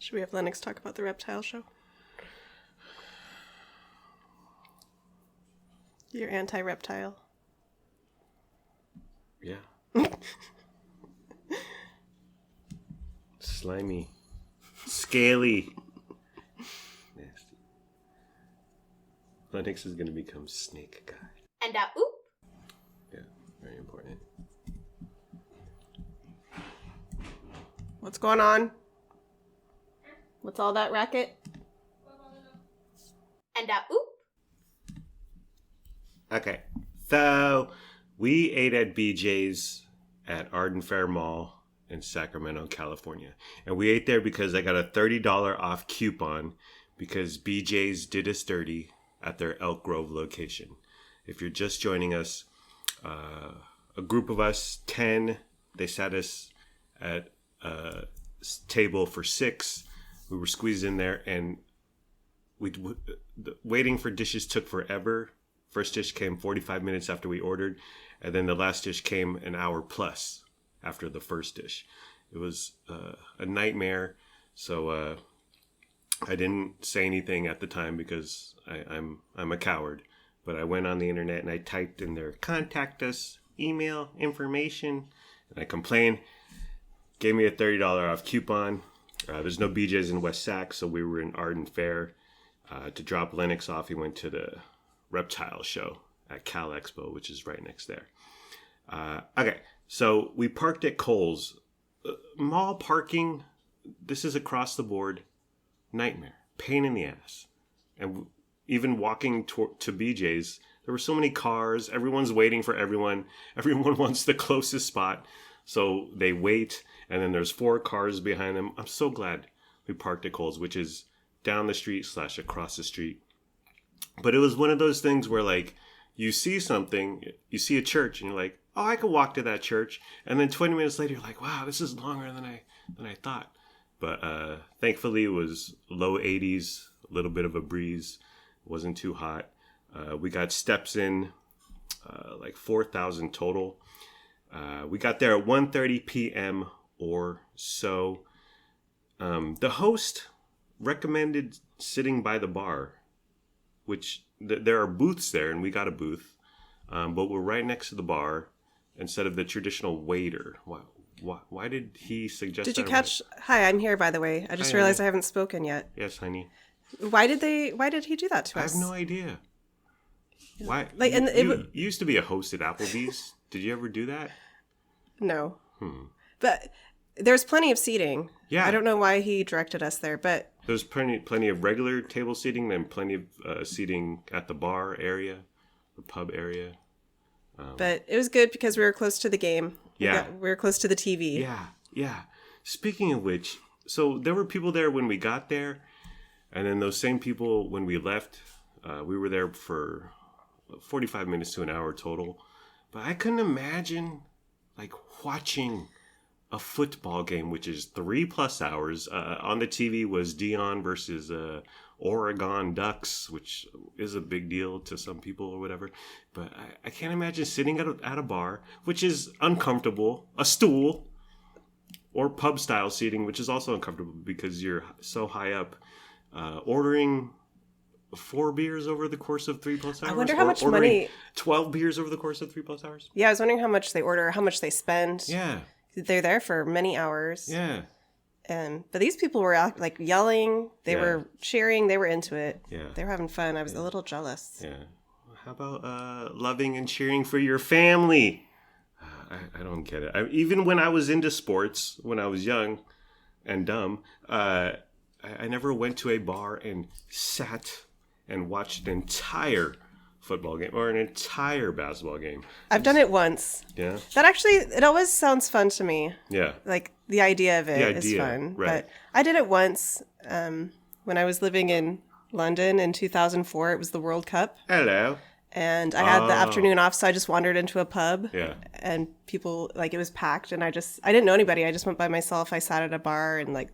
Should we have Lennox talk about the reptile show? You're anti-reptile. Yeah. Slimy. Scaly. Nasty. Lennox is going to become snake guy. And oop. Yeah, very important. What's going on? What's all that racket? And oop. Okay, so we ate at BJ's at Arden Fair Mall in Sacramento, California. And we ate there because I got a $30 off coupon because BJ's did us dirty at their Elk Grove location. If you're just joining us, a group of us, 10, they sat us at a table for 6. We were squeezed in there, and waiting for dishes took forever. First dish came 45 minutes after we ordered, and then the last dish came an hour plus after the first dish. It was a nightmare, so I didn't say anything at the time because I'm a coward. But I went on the internet and I typed in their contact us, email, information, and I complained. Gave me a $30 off coupon. There's no BJ's in West Sac, so we were in Arden Fair. To drop Lennox off, he went to the reptile show at Cal Expo, which is right next there. Okay, so we parked at Kohl's. Mall parking, this is across the board, nightmare, pain in the ass. And even walking to BJ's, there were so many cars, everyone's waiting for everyone. Everyone wants the closest spot, so they wait, and then there's 4 cars behind them. I'm so glad we parked at Kohl's, which is down the street / across the street. But it was one of those things where, like, you see something, you see a church, and you're like, oh, I could walk to that church. And then 20 minutes later, you're like, wow, this is longer than I thought. But thankfully, it was low 80s, a little bit of a breeze. It wasn't too hot. We got steps in, like 4,000 total. We got there at 1:30 p.m. or so. The host recommended sitting by the bar, which there are booths there, and we got a booth, but we're right next to the bar instead of the traditional waiter. Why did he suggest that? Did you catch? Hi, I'm here, by the way. I just realized honey. I haven't spoken yet. Yes, honey. Why did he do that to us? I have no idea. Why? Like, you used to be a host at Applebee's. Did you ever do that? No. But there's plenty of seating. Yeah. I don't know why he directed us there, but there's plenty of regular table seating and plenty of seating at the bar area, the pub area. But it was good because we were close to the game. Yeah. We were close to the TV. Yeah. Speaking of which, so there were people there when we got there, and then those same people when we left. We were there for 45 minutes to an hour total. But I couldn't imagine, like, watching a football game, which is 3+ hours. On the TV was Dion versus Oregon Ducks, which is a big deal to some people or whatever. But I can't imagine sitting at a bar, which is uncomfortable, a stool, or pub-style seating, which is also uncomfortable because you're so high up, ordering 4 beers over the course of 3+ hours. I wonder how much money... 12 beers over the course of 3+ hours. Yeah, I was wondering how much they order, how much they spend. Yeah. They're there for many hours. Yeah. But these people were like yelling. They were cheering. They were into it. Yeah. They were having fun. I was a little jealous. Yeah. How about loving and cheering for your family? I don't get it. Even when I was into sports, when I was young and dumb, I never went to a bar and sat and watched an entire football game or an entire basketball game. I've done it once. Yeah. That actually, it always sounds fun to me. Yeah. Like the idea of it is fun. Right. But I did it once when I was living in London in 2004. It was the World Cup. Hello. And I had the afternoon off, so I just wandered into a pub. Yeah. And people, like, it was packed, and I didn't know anybody. I just went by myself. I sat at a bar and, like,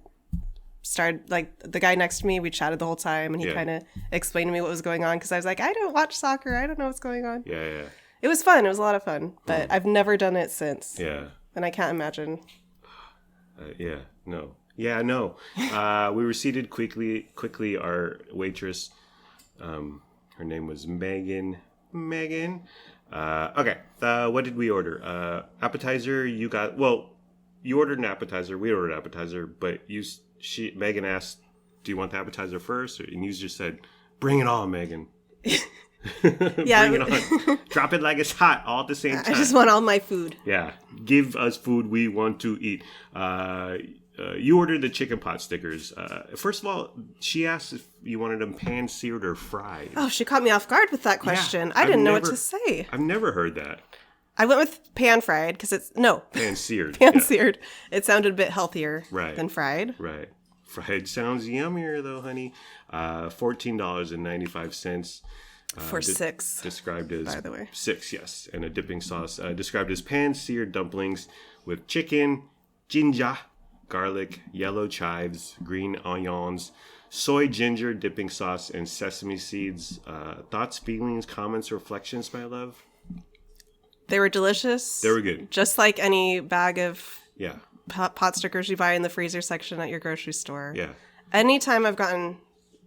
started, like, the guy next to me, we chatted the whole time, and he kind of explained to me what was going on, because I was like, I don't watch soccer. I don't know what's going on. Yeah. It was fun. It was a lot of fun, but I've never done it since. Yeah. And I can't imagine. Yeah. No. Yeah, no. We were seated quickly. Our waitress, her name was Megan. Okay. What did we order? Appetizer. You ordered an appetizer. We ordered an appetizer, but Megan asked, "Do you want the appetizer first?" And you just said, "Bring it on, Megan." Yeah. Bring it on. Drop it like it's hot all at the same time. I just want all my food. Yeah. Give us food we want to eat. You ordered the chicken pot stickers. First of all, she asked if you wanted them pan-seared or fried. Oh, she caught me off guard with that question. Yeah, I didn't know what to say. I've never heard that. I went with pan-fried because Pan-seared. pan-seared. Yeah. It sounded a bit healthier than fried. Right. Fried sounds yummier though, honey. $14.95. For six. Described as, by the way. 6, yes. And a dipping sauce. Described as pan-seared dumplings with chicken, ginger, garlic, yellow chives, green onions, soy ginger dipping sauce, and sesame seeds. Thoughts, feelings, comments, reflections, my love? They were delicious. They were good. Just like any bag of Yeah. pot stickers you buy in the freezer section at your grocery store. Yeah. Anytime I've gotten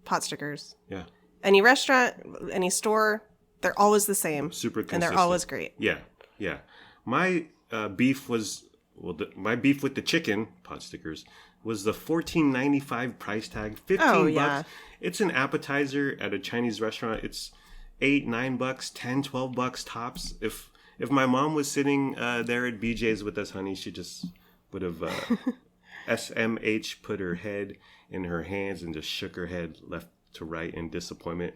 pot stickers, Yeah. any restaurant, any store, they're always the same. Super consistent. And they're always great. Yeah. Yeah. My beef was, my beef with the chicken pot stickers was the $14.95 price tag. $15. It's an appetizer at a Chinese restaurant. It's $8, $9, $10, $12 tops. If my mom was sitting there at BJ's with us, honey, she just would have SMH put her head in her hands and just shook her head left to right in disappointment.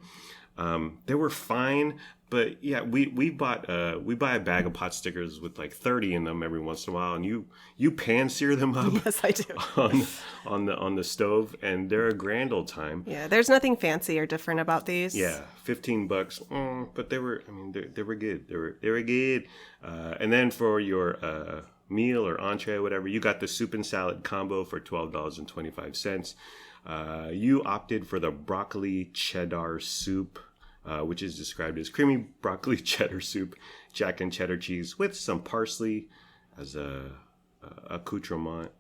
They were fine, but yeah, we buy a bag of pot stickers with like 30 in them every once in a while, and you pan sear them up. Yes, I do. on the stove, and they're a grand old time. Yeah, there's nothing fancy or different about these. Yeah, $15, but they were good. They were good. And then for your meal or entree or whatever, you got the soup and salad combo for $12.25. You opted for the broccoli cheddar soup, which is described as creamy broccoli cheddar soup, jack and cheddar cheese with some parsley as a accoutrement.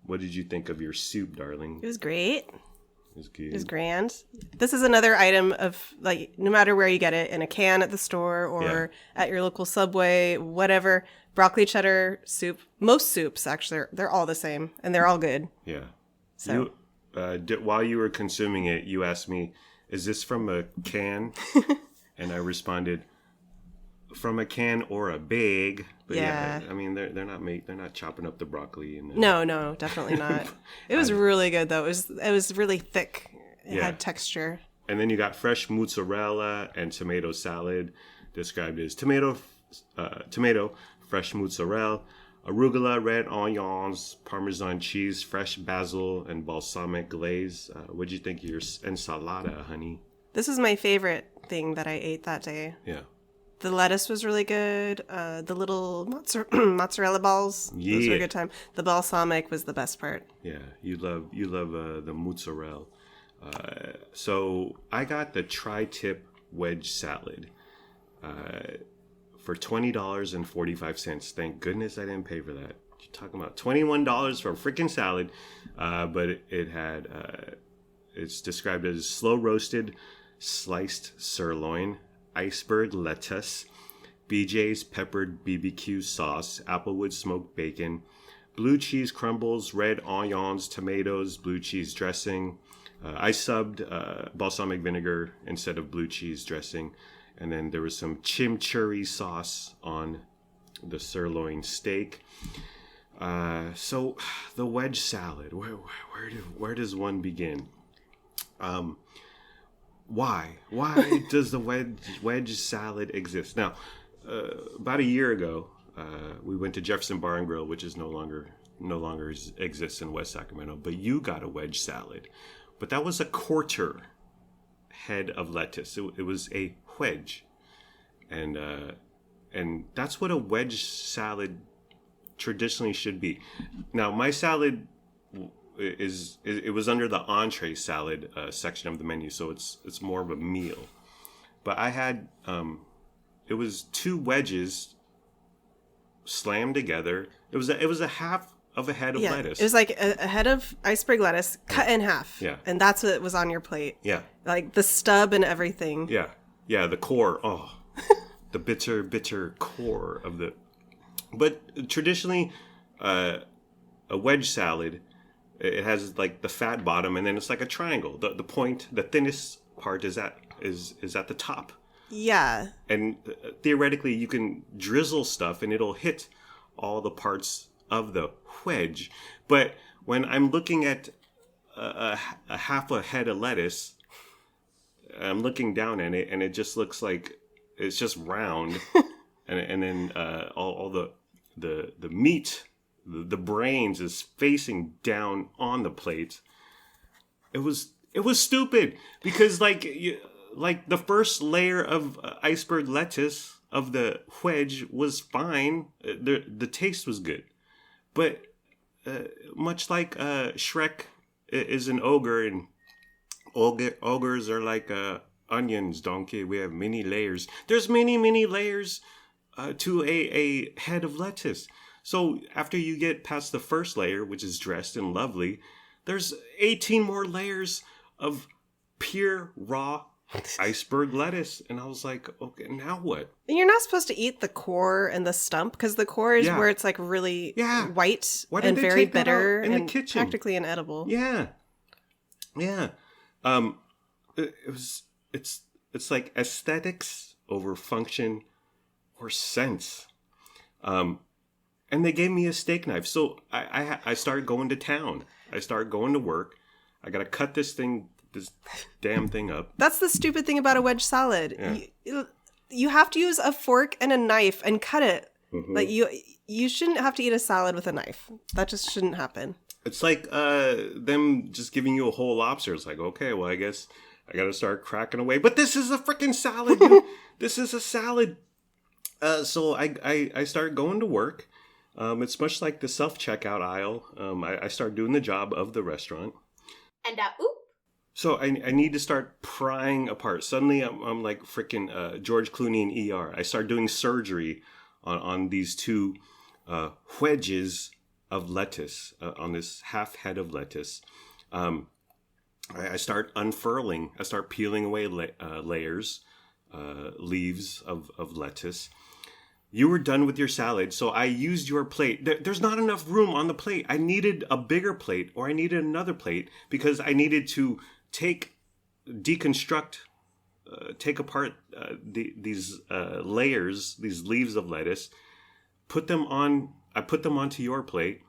What did you think of your soup, darling? It was great. It was good. It was grand. This is another item of, like, no matter where you get it, in a can at the store or at your local Subway, whatever, broccoli cheddar soup. Most soups, actually, they're all the same, and they're all good. Yeah. So. While you were consuming it, you asked me, "Is this from a can?" And I responded, "From a can or a bag." But yeah, I mean, they're not chopping up the broccoli. No, definitely not. It was really good though. It was really thick. It had texture. And then you got fresh mozzarella and tomato salad, described as tomato, fresh mozzarella, arugula, red onions, Parmesan cheese, fresh basil, and balsamic glaze. What'd you think of your ensalada, honey? This is my favorite thing that I ate that day. Yeah. The lettuce was really good. The little mozzarella balls, those were a good time. The balsamic was the best part. Yeah, you love the mozzarella. So I got the tri-tip wedge salad. For $20.45. Thank goodness I didn't pay for that. You're talking about $21 for a freaking salad, but it's described as slow roasted sliced sirloin, iceberg lettuce, BJ's peppered BBQ sauce, applewood smoked bacon, blue cheese crumbles, red onions, tomatoes, blue cheese dressing. I subbed balsamic vinegar instead of blue cheese dressing. And then there was some chimichurri sauce on the sirloin steak. So the wedge salad, where does one begin? Why does the wedge salad exist? Now, about a year ago, we went to Jefferson Bar and Grill, which is no longer exists in West Sacramento. But you got a wedge salad, but that was a quarter head of lettuce. It was a wedge, and that's what a wedge salad traditionally should be. Now, my salad it was under the entree salad section of the menu, so it's more of a meal. But I had it was two wedges slammed together. It was a half of a head of Yeah, lettuce. it was like a head of iceberg lettuce cut in half. Yeah. And that's what was on your plate. Yeah. Like the stub and everything. Yeah. Yeah, the core. Oh, the bitter core of the... But traditionally, a wedge salad, it has like the fat bottom, and then it's like a triangle. The point, the thinnest part is at the top. Yeah. And theoretically, you can drizzle stuff, and it'll hit all the parts of the wedge. But when I'm looking at a half a head of lettuce, I'm looking down at it, and it just looks like it's just round, and then all the meat, the brains is facing down on the plate. It was stupid because like the first layer of iceberg lettuce of the wedge was fine. The taste was good, but much like Shrek is an ogre, and ogres are like onions, donkey. We have many layers. There's many layers to a head of lettuce. So after you get past the first layer, which is dressed and lovely, there's 18 more layers of pure raw iceberg lettuce. And I was like, okay, now what? And you're not supposed to eat the core and the stump, because the core is where it's like really white and very bitter in and the kitchen? practically inedible. Yeah. It's like aesthetics over function or sense. And they gave me a steak knife. So I started going to town. I started going to work. I got to cut this damn thing up. That's the stupid thing about a wedge salad. Yeah. You have to use a fork and a knife and cut it. Mm-hmm. Like you shouldn't have to eat a salad with a knife. That just shouldn't happen. It's like them just giving you a whole lobster. It's like, okay, well, I guess I got to start cracking away. But this is a freaking salad. This is a salad. So I started going to work. It's much like the self-checkout aisle. I started doing the job of the restaurant. And So I need to start prying apart. Suddenly I'm like freaking George Clooney in ER. I start doing surgery on these two wedges of lettuce, on this half head of lettuce. I start unfurling. I start peeling away layers, leaves of lettuce. You were done with your salad, so I used your plate. There's not enough room on the plate. I needed a bigger plate, or I needed another plate, because I needed to deconstruct, take apart these layers, these leaves of lettuce, put them on. I put them onto your plate,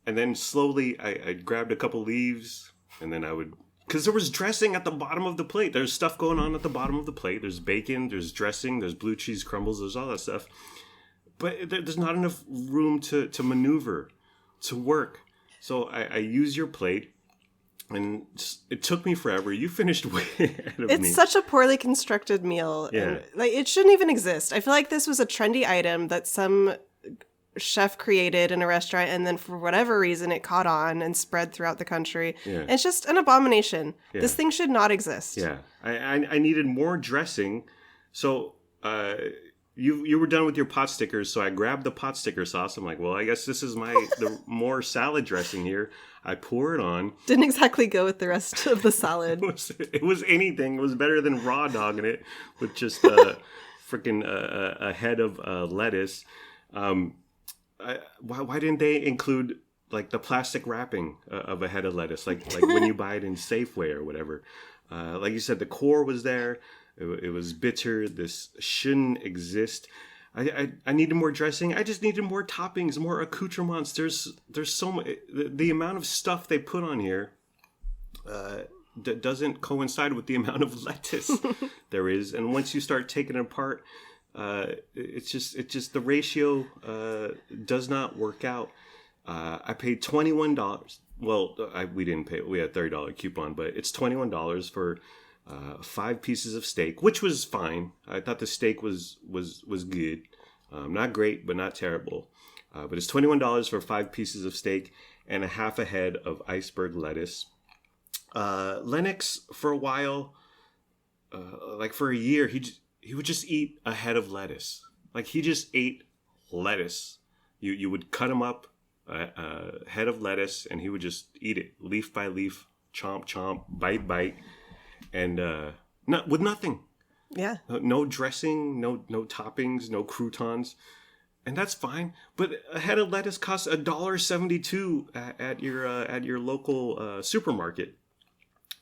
and then slowly I grabbed a couple leaves, and then I would... Because there was dressing at the bottom of the plate. There's stuff going on at the bottom of the plate. There's bacon, there's dressing, there's blue cheese crumbles, there's all that stuff. But there's not enough room to maneuver, to work. So I use your plate, and it took me forever. You finished way ahead of me. It's such a poorly constructed meal. Yeah. And, like, it shouldn't even exist. I feel like this was a trendy item that some chef created in a restaurant, and then for whatever reason it caught on and spread throughout the country. Yeah. It's just an abomination. Yeah. This thing should not exist. Yeah, I needed more dressing, so you were done with your pot stickers, so I grabbed the pot sticker sauce. I'm like, well, I guess this is the more salad dressing here. I pour it on. Didn't exactly go with the rest of the salad. It was anything. It was better than raw dogging it with just freaking a head of lettuce. Why didn't they include like the plastic wrapping of a head of lettuce, like when you buy it in Safeway or whatever? Like you said, the core was there. It was bitter. This shouldn't exist. I needed more dressing. I just needed more toppings, more accoutrements. There's so much. The amount of stuff they put on here doesn't coincide with the amount of lettuce there is. And once you start taking it apart, it's just the ratio does not work out. I paid $21. Well, we didn't pay. We had a $30 coupon, but it's $21 for 5 pieces of steak, which was fine. I thought the steak was good, not great, but not terrible. But it's $21 for 5 pieces of steak and a half a head of iceberg lettuce. Lennox, for a while, like for a year, he would just eat a head of lettuce. Like he just ate lettuce. You would cut him up a head of lettuce, and he would just eat it leaf by leaf, chomp chomp, bite bite, and not with nothing. Yeah. No dressing, no toppings, no croutons, and that's fine. But a head of lettuce costs $1.72 at your local supermarket.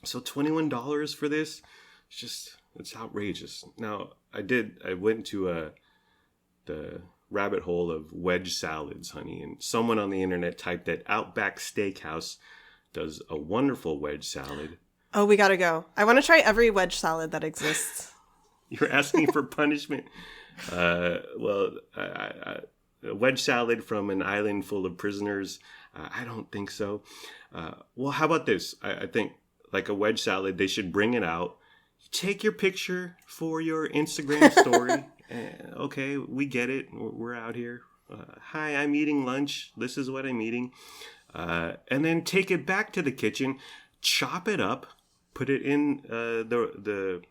So $21 for this, it's outrageous. Now I went to the rabbit hole of wedge salads, honey, and someone on the internet typed that Outback Steakhouse does a wonderful wedge salad. Oh, we gotta go. I want to try every wedge salad that exists. You're asking for punishment. A wedge salad from an island full of prisoners? I don't think so. Well, how about this? I think like a wedge salad, they should bring it out. Take your picture for your Instagram story. Okay, we get it. We're out here. Hi, I'm eating lunch. This is what I'm eating. And then take it back to the kitchen, chop it up, put it in the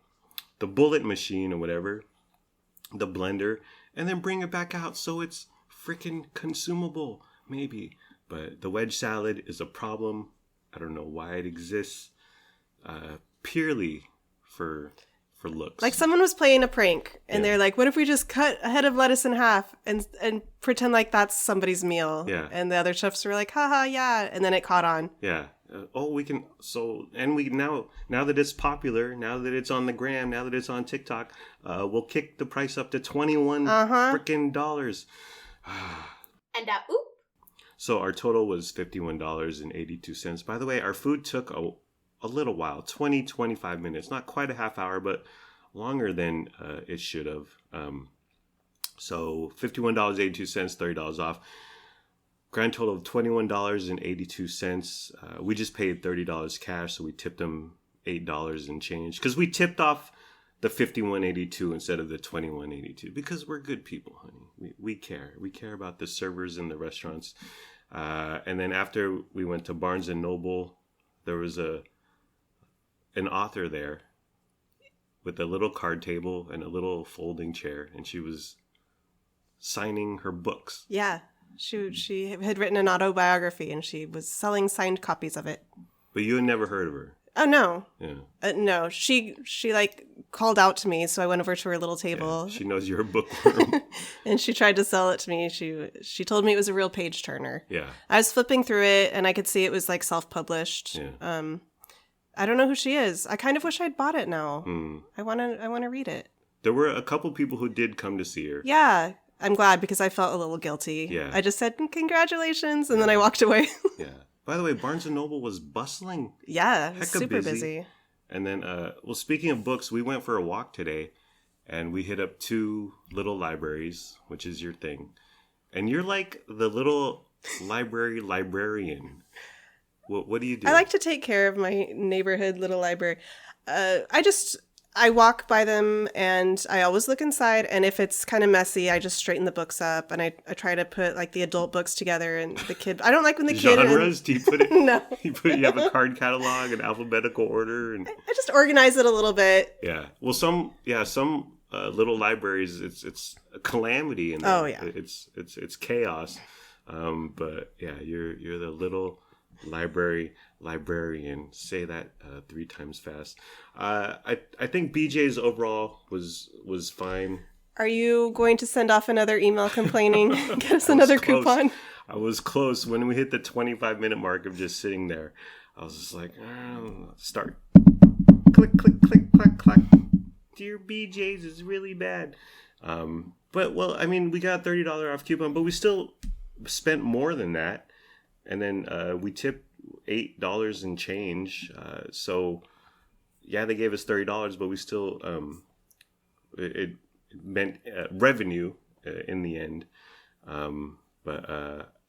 bullet machine or whatever, the blender, and then bring it back out so it's freaking consumable, maybe. But the wedge salad is a problem. I don't know why it exists. Purely for looks. Like someone was playing a prank, and they're like, "What if we just cut a head of lettuce in half and pretend like that's somebody's meal?" Yeah. And the other chefs were like, "Haha, yeah," and then it caught on. Yeah. We can. So, and we now that it's popular, now that it's on the gram, now that it's on TikTok, we'll kick the price up to $21 freaking dollars. And oop. So our total was $51.82. By the way, our food took a little while, 25 minutes, not quite a half hour, but longer than it should have. So $51.82, $30 off. Grand total of $21.82. We just paid $30 cash, so we tipped them $8 and change. Because we tipped off the $51.82 instead of the $21.82. Because we're good people, honey. We care. We care about the servers in the restaurants. And then after we went to Barnes & Noble, there was an author there with a little card table and a little folding chair, and she was signing her books. Yeah, she had written an autobiography, and she was selling signed copies of it. But you had never heard of her. Oh no. Yeah. No, she like called out to me, so I went over to her little table. Yeah, she knows you're a bookworm. And she tried to sell it to me. She told me it was a real page turner. Yeah. I was flipping through it, and I could see it was like self-published. Yeah. I don't know who she is. I kind of wish I'd bought it now. I want to read it. There were a couple people who did come to see her. Yeah. I'm glad because I felt a little guilty. Yeah. I just said, congratulations, and then I walked away. Yeah. By the way, Barnes & Noble was bustling. Yeah, Hecka super busy. And then, speaking of books, we went for a walk today, and we hit up 2 little libraries, which is your thing. And you're like the little librarian. What do you do? I like to take care of my neighborhood little library. I walk by them, and I always look inside, and if it's kind of messy, I just straighten the books up, and I try to put like the adult books together and the kid. I don't like when the kid genres. Do you put it? No. You have a card catalog in alphabetical order, and I just organize it a little bit. Yeah. Well, some little libraries, it's a calamity, and it's chaos. But yeah, you're the little librarian. Say that 3 times fast. I think BJ's overall was fine. Are you going to send off another email complaining? Get us another coupon? I was close. When we hit the 25-minute mark of just sitting there, I was just like, start. Click, click, click, clack, clack. Dear BJ's is really bad. But, well, I mean, we got a $30 off coupon, but we still spent more than that. And then we tipped $8 and change. So, yeah, they gave us $30, but we still it meant revenue in the end.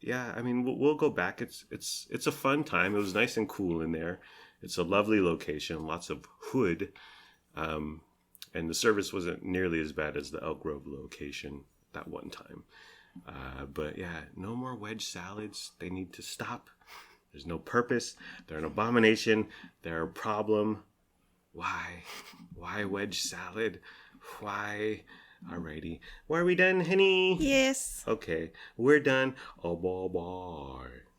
Yeah, I mean, we'll go back. It's a fun time. It was nice and cool in there. It's a lovely location, lots of hood, and the service wasn't nearly as bad as the Elk Grove location that one time. But yeah, no more wedge salads. They need to stop. There's no purpose. They're an abomination. They're a problem. Why wedge salad? Why Alrighty. Well, are we done, honey? Yes. Okay, we're done. Oh, bye bye.